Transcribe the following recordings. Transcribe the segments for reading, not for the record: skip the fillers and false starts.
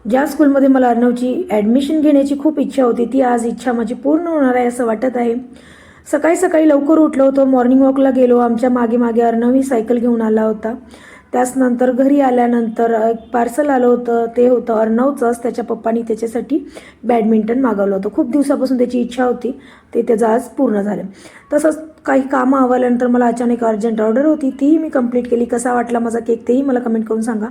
ज्या स्कूलमध्ये मला अर्णवची ॲडमिशन घेण्याची खूप इच्छा होती ती आज इच्छा माझी पूर्ण होणार आहे असं वाटत आहे. सकाळी सकाळी लवकर उठलो होतो, मॉर्निंग वॉकला गेलो. आमच्या मागे मागे अर्णवही सायकल घेऊन आला होता. त्याचनंतर घरी आल्यानंतर एक पार्सल आलं होतं, ते होतं अर्णवचंच. त्याच्या पप्पांनी त्याच्यासाठी बॅडमिंटन मागवलं होतं. खूप दिवसापासून त्याची इच्छा होती, ते त्याचं आज पूर्ण झालं. तसंच काही कामं आवरल्यानंतर मला अचानक अर्जंट ऑर्डर होती, तीही मी कंप्लीट केली. कसा वाटला माझा केक तेही मला कमेंट करून सांगा.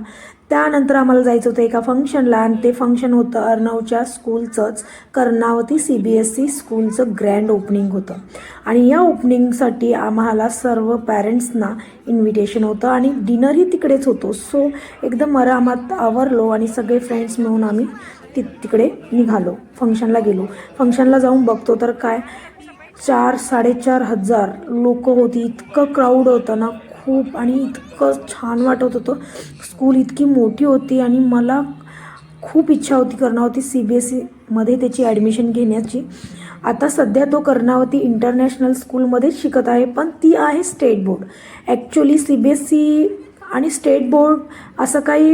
त्यानंतर आम्हाला जायचं होतं एका फंक्शनला, आणि ते फंक्शन होतं अर्णवच्या स्कूलचंच, कर्णावती CBSE स्कूलचं ग्रँड ओपनिंग होतं. आणि या ओपनिंगसाठी आम्हाला सर्व पॅरेंट्सना इन्व्हिटेशन होतं आणि डिनरही तिकडेच होतो. सो एकदम आरामात आवरलो आणि सगळे फ्रेंड्स मिळून आम्ही तिकडे निघालो, फंक्शनला गेलो. फंक्शनला जाऊन बघतो तर काय 4-4.5 हजार लोक होती. इतकं क्राऊड होतं ना खूप, आणि इतकं छान वाटत होतं. स्कूल इतकी मोठी होती आणि मला खूप इच्छा होती कर्णावती CBSEमध्ये त्याची ॲडमिशन घेण्याची. आता सध्या तो कर्णावती इंटरनॅशनल स्कूलमध्येच शिकत आहे, पण ती आहे स्टेट बोर्ड. ॲक्च्युली CBSE आणि स्टेट बोर्ड असं काही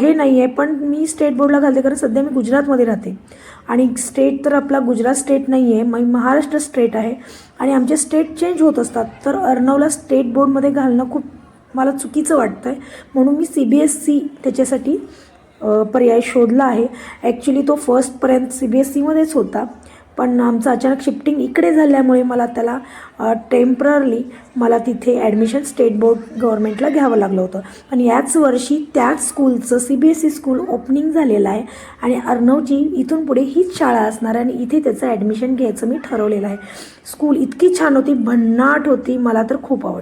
हे नाही आहे, पण मी स्टेट बोर्डला घालते कारण सध्या मी गुजरातमध्ये राहते. आणि स्टेट तर आपला गुजरात स्टेट नाही आहे, महाराष्ट्र स्टेट आहे. आणि आमचे स्टेट चेंज होत असतात, तर अर्णवला स्टेट बोर्डमध्ये घालणं खूप मला चुकीचं वाटतं आहे. म्हणून मी CBSE त्याच्यासाठी पर्याय शोधला आहे. ॲक्च्युली तो फर्स्टपर्यंत CBSEमध्येच होता, पण आमचं अचानक शिफ्टिंग इकडे झाल्यामुळे मला त्याला टेम्पररली मला तिथे ॲडमिशन स्टेट बोर्ड गव्हर्नमेंटला घ्यावं लागलं होतं. पण याच वर्षी त्याच स्कूलचं CBSE स्कूल ओपनिंग झालेलं आहे आणि अर्णवची इथून पुढे हीच शाळा असणार आणि इथे त्याचं ॲडमिशन घ्यायचं मी ठरवलेलं आहे. स्कूल इतकी छान होती, भन्नाट होती, मला तर खूप आवडली.